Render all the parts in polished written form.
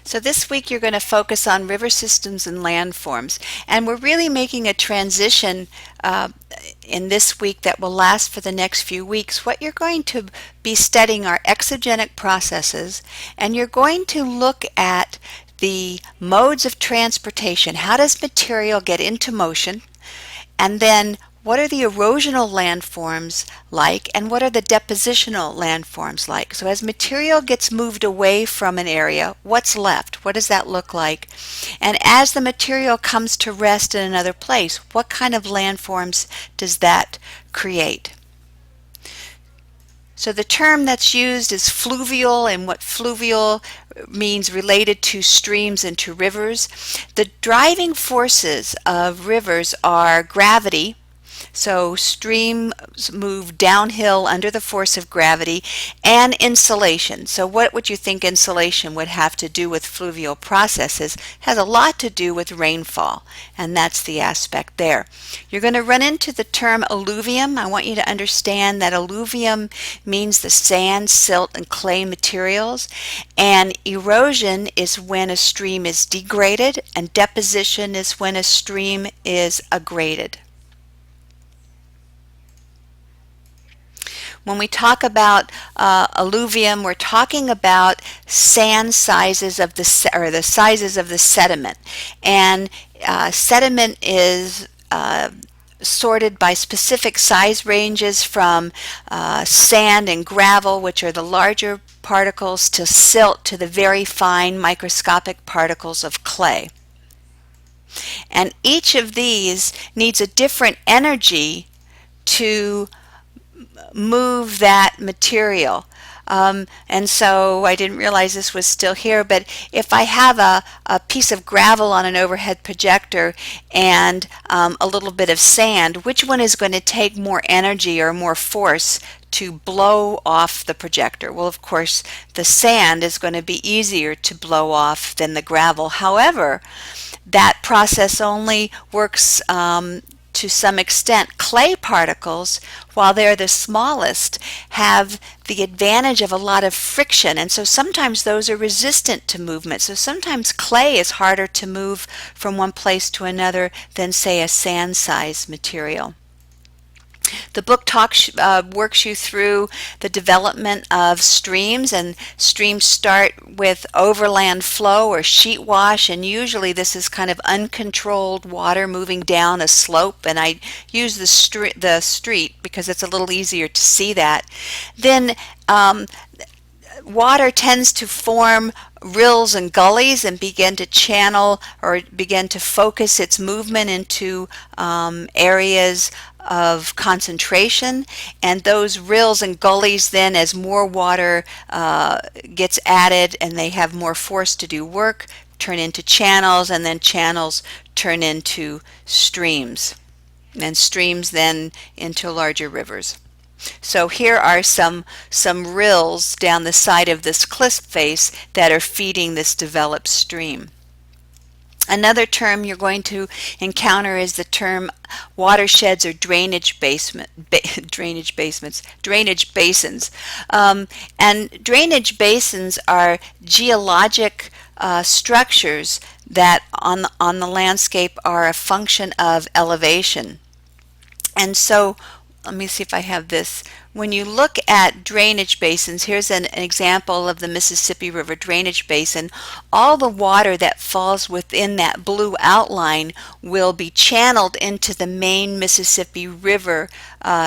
So this week you're going to focus on river systems and landforms, and we're really making a transition in this week that will last for the next few weeks. What you're going to be studying are exogenic processes, and you're going to look at the modes of transportation. How does material get into motion? And then what are the erosional landforms like, and what are the depositional landforms like? So as material gets moved away from an area, what's left? What does that look like? And as the material comes to rest in another place, what kind of landforms does that create? So the term that's used is fluvial, and what fluvial means related to streams and to rivers. The driving forces of rivers are gravity. So streams move downhill under the force of gravity, and insulation. So what would you think insulation would have to do with fluvial processes? It has a lot to do with rainfall, and that's the aspect there. You're going to run into the term alluvium. I want you to understand that alluvium means the sand, silt, and clay materials, and erosion is when a stream is degraded, and deposition is when a stream is aggraded. When we talk about alluvium, we're talking about sand sizes of the sizes of the sediment, and sediment is sorted by specific size ranges from sand and gravel, which are the larger particles, to silt, to the very fine microscopic particles of clay. And each of these needs a different energy to move that material. And so I didn't realize this was still here, but if I have a piece of gravel on an overhead projector and a little bit of sand, which one is going to take more energy or more force to blow off the projector? Well, of course, the sand is going to be easier to blow off than the gravel. However, that process only works to some extent. Clay particles, while they're the smallest, have the advantage of a lot of friction, and so sometimes those are resistant to movement. So sometimes clay is harder to move from one place to another than, say, a sand-sized material. The book works you through the development of streams, and streams start with overland flow or sheet wash, and usually this is kind of uncontrolled water moving down a slope, and I use the street because it's a little easier to see that. Then water tends to form rills and gullies and begin to channel or begin to focus its movement into areas of concentration, and those rills and gullies then, as more water gets added and they have more force to do work, turn into channels, and then channels turn into streams, and streams then into larger rivers. So here are some rills down the side of this cliff face that are feeding this developed stream. Another term you're going to encounter is the term watersheds or drainage basins. And drainage basins are geologic structures that on the landscape are a function of elevation. And so let me see if I have this. When you look at drainage basins, here's an example of the Mississippi River drainage basin. All the water that falls within that blue outline will be channeled into the main Mississippi River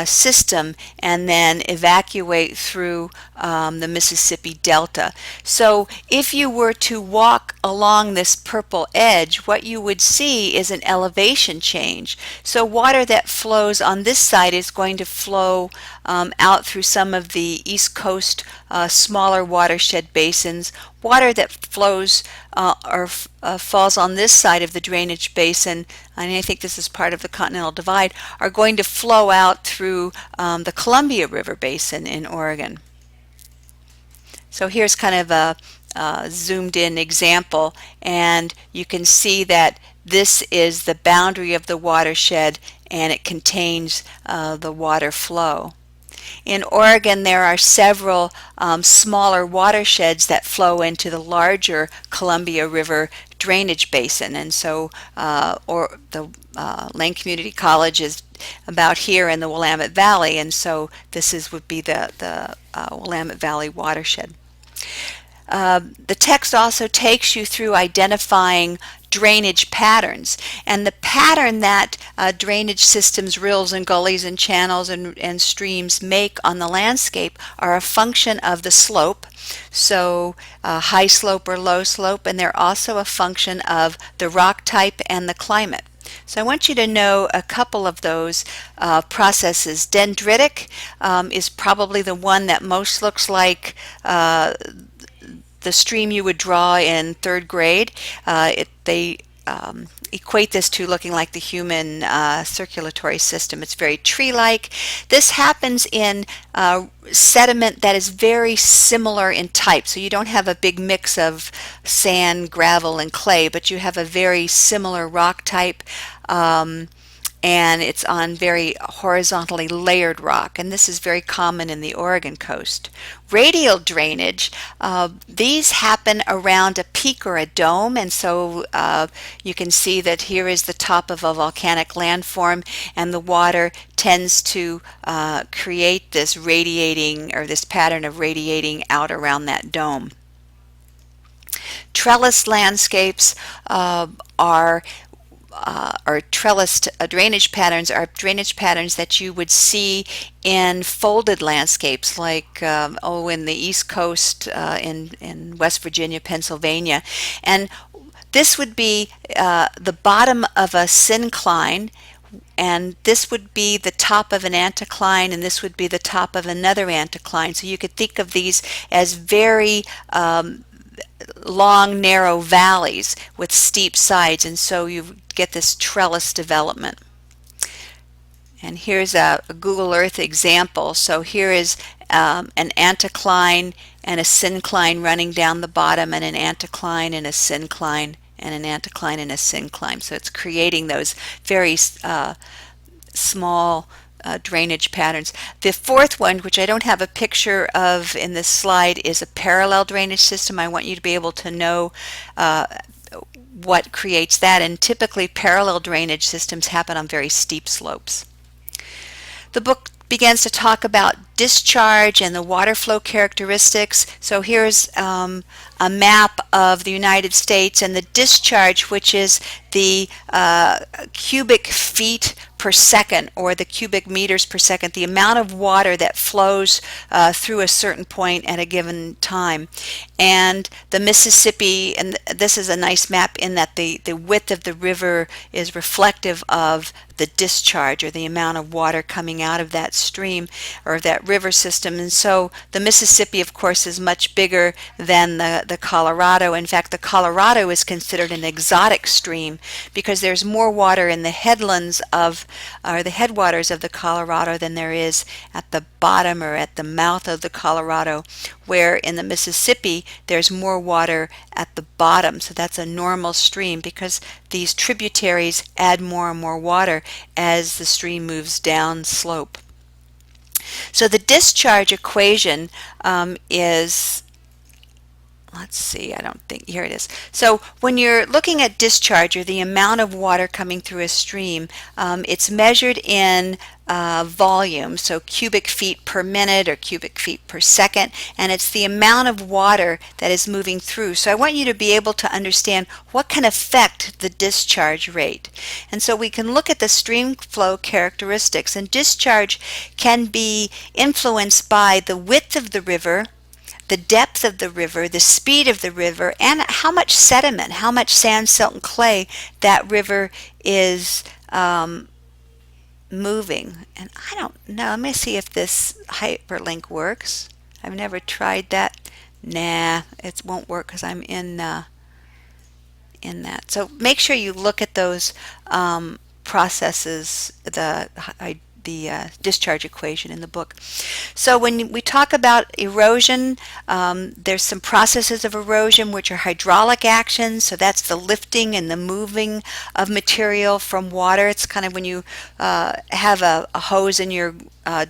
system and then evacuate through the Mississippi Delta. So if you were to walk along this purple edge, what you would see is an elevation change. So water that flows on this side is going to flow out through some of the East Coast smaller watershed basins. Water that flows falls on this side of the drainage basin, and I think this is part of the Continental Divide, are going to flow out through the Columbia River Basin in Oregon. So here's kind of a zoomed in example, and you can see that this is the boundary of the watershed, and it contains the water flow. In Oregon, there are several smaller watersheds that flow into the larger Columbia River drainage basin, and so or the Lane Community College is about here in the Willamette Valley, and so this is would be the Willamette Valley watershed. The text also takes you through identifying drainage patterns, and the pattern that drainage systems, rills and gullies and channels and streams make on the landscape are a function of the slope, so high slope or low slope, and they're also a function of the rock type and the climate. So I want you to know a couple of those processes. Dendritic is probably the one that most looks like the stream you would draw in third grade. They equate this to looking like the human circulatory system. It's very tree-like. This happens in sediment that is very similar in type. So you don't have a big mix of sand, gravel, and clay, but you have a very similar rock type. And it's on very horizontally layered rock, and this is very common in the Oregon coast. Radial drainage, these happen around a peak or a dome, and so you can see that here is the top of a volcanic landform, and the water tends to create this radiating, or this pattern of radiating out around that dome. Trellis landscapes or trellised drainage patterns are drainage patterns that you would see in folded landscapes, like in the East Coast, in West Virginia, Pennsylvania. And this would be the bottom of a syncline, and this would be the top of an anticline, and this would be the top of another anticline. So you could think of these as very long, narrow valleys with steep sides, and so you get this trellis development. And here's a Google Earth example. So here is an anticline and a syncline running down the bottom, and an anticline and a syncline and an anticline and a syncline. So it's creating those very small drainage patterns. The fourth one, which I don't have a picture of in this slide, is a parallel drainage system. I want you to be able to know what creates that, and typically parallel drainage systems happen on very steep slopes. The book begins to talk about discharge and the water flow characteristics. So here's a map of the United States, and the discharge, which is the cubic feet per second, or the cubic meters per second, the amount of water that flows through a certain point at a given time. And the Mississippi, and this is a nice map in that the width of the river is reflective of the discharge, or the amount of water coming out of that stream or that river system. And so the Mississippi, of course, is much bigger than the Colorado. In fact, the Colorado is considered an exotic stream because there's more water in the headlands of, or the headwaters of the Colorado, than there is at the bottom or at the mouth of the Colorado, where in the Mississippi there's more water at the bottom. So that's a normal stream because these tributaries add more and more water as the stream moves down slope. So the discharge equation is, let's see, I don't think, here it is. So when you're looking at discharge, or the amount of water coming through a stream, it's measured in volume, so cubic feet per minute or cubic feet per second, and it's the amount of water that is moving through. So I want you to be able to understand what can affect the discharge rate. And so we can look at the stream flow characteristics, and discharge can be influenced by the width of the river, the depth of the river, the speed of the river, and how much sediment, how much sand, silt, and clay that river is moving. And I don't know, let me see if this hyperlink works. I've never tried that. Nah, it won't work because I'm in that. So make sure you look at those processes, the discharge equation in the book. So when we talk about erosion, there's some processes of erosion which are hydraulic actions. So that's the lifting and the moving of material from water. It's kind of when you have a hose in your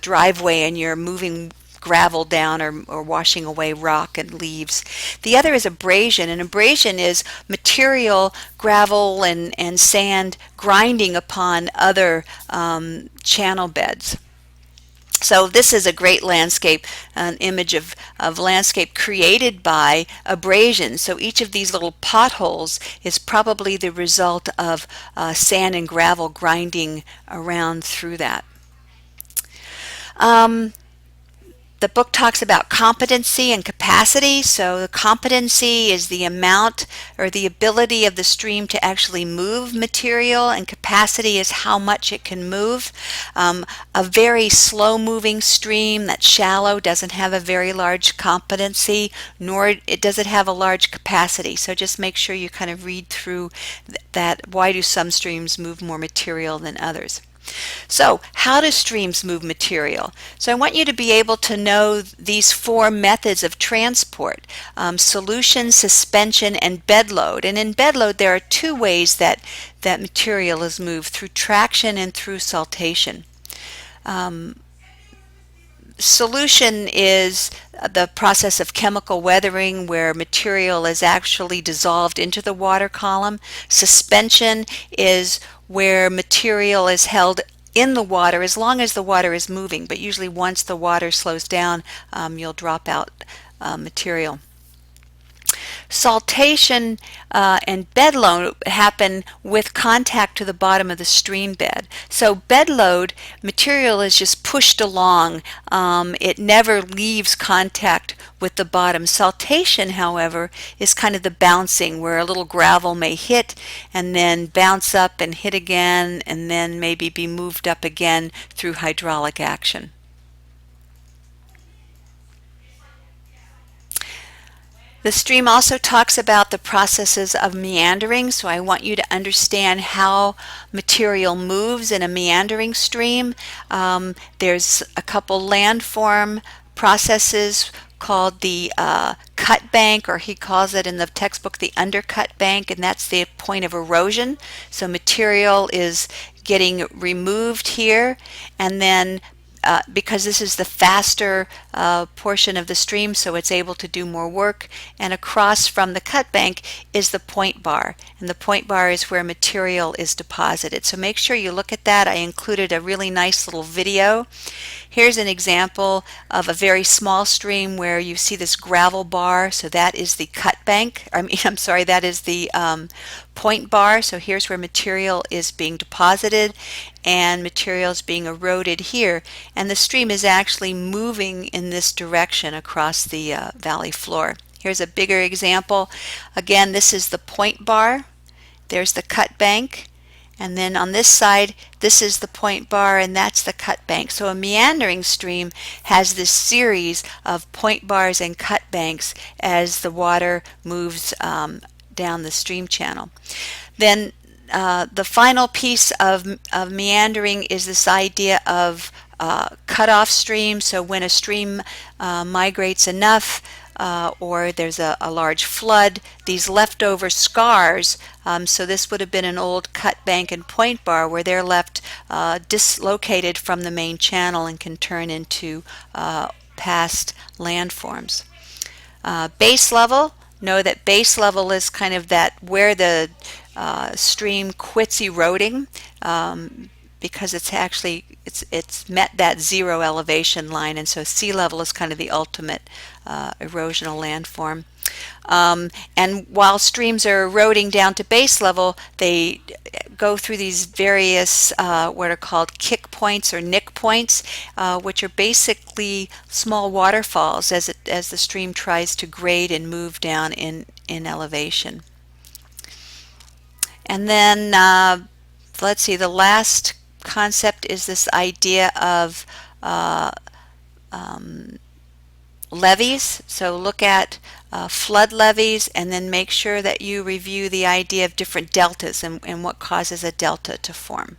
driveway and you're moving gravel down or washing away rock and leaves. The other is abrasion, and abrasion is material, gravel and sand grinding upon other channel beds. So this is a great landscape, an image of landscape created by abrasion. So each of these little potholes is probably the result of sand and gravel grinding around through that. The book talks about competency and capacity. So the competency is the amount or the ability of the stream to actually move material, and capacity is how much it can move. A very slow moving stream that's shallow doesn't have a very large competency, nor does it have a large capacity. So just make sure you kind of read through that. Why do some streams move more material than others? So how do streams move material? So I want you to be able to know these four methods of transport: solution, suspension, and bed load. And in bed load there are two ways that material is moved: through traction and through saltation. Solution is the process of chemical weathering where material is actually dissolved into the water column. Suspension is where material is held in the water as long as the water is moving, but usually once the water slows down, you'll drop out material. Saltation and bed load happen with contact to the bottom of the stream bed. So bed load, material is just pushed along. It never leaves contact with the bottom. Saltation, however, is kind of the bouncing, where a little gravel may hit and then bounce up and hit again and then maybe be moved up again through hydraulic action. The stream also talks about the processes of meandering, so I want you to understand how material moves in a meandering stream. There's a couple landform processes called the cut bank, or he calls it in the textbook the undercut bank, and that's the point of erosion. So material is getting removed here, and then because this is the faster portion of the stream, so it's able to do more work. And across from the cut bank is the point bar, and the point bar is where material is deposited. So make sure you look at that. I included a really nice little video. Here's an example of a very small stream where you see this gravel bar. So that is the cut bank. I'm sorry, that is the point bar. So here's where material is being deposited and material is being eroded here. And the stream is actually moving in this direction across the valley floor. Here's a bigger example. Again, this is the point bar. There's the cut bank. And then on this side, this is the point bar, and that's the cut bank. So a meandering stream has this series of point bars and cut banks as the water moves down the stream channel. Then the final piece of meandering is this idea of cutoff stream. So when a stream migrates enough, or there's a large flood, these leftover scars, so this would have been an old cut bank and point bar where they're left dislocated from the main channel and can turn into past landforms. Base level, know that base level is kind of that where the stream quits eroding, because it's actually it's met that zero elevation line, and so sea level is kind of the ultimate erosional landform. And while streams are eroding down to base level, they go through these various what are called kick points or nick points, which are basically small waterfalls as the stream tries to grade and move down in elevation. And then let's see, the last concept is this idea of levees. So look at flood levees, and then make sure that you review the idea of different deltas and what causes a delta to form.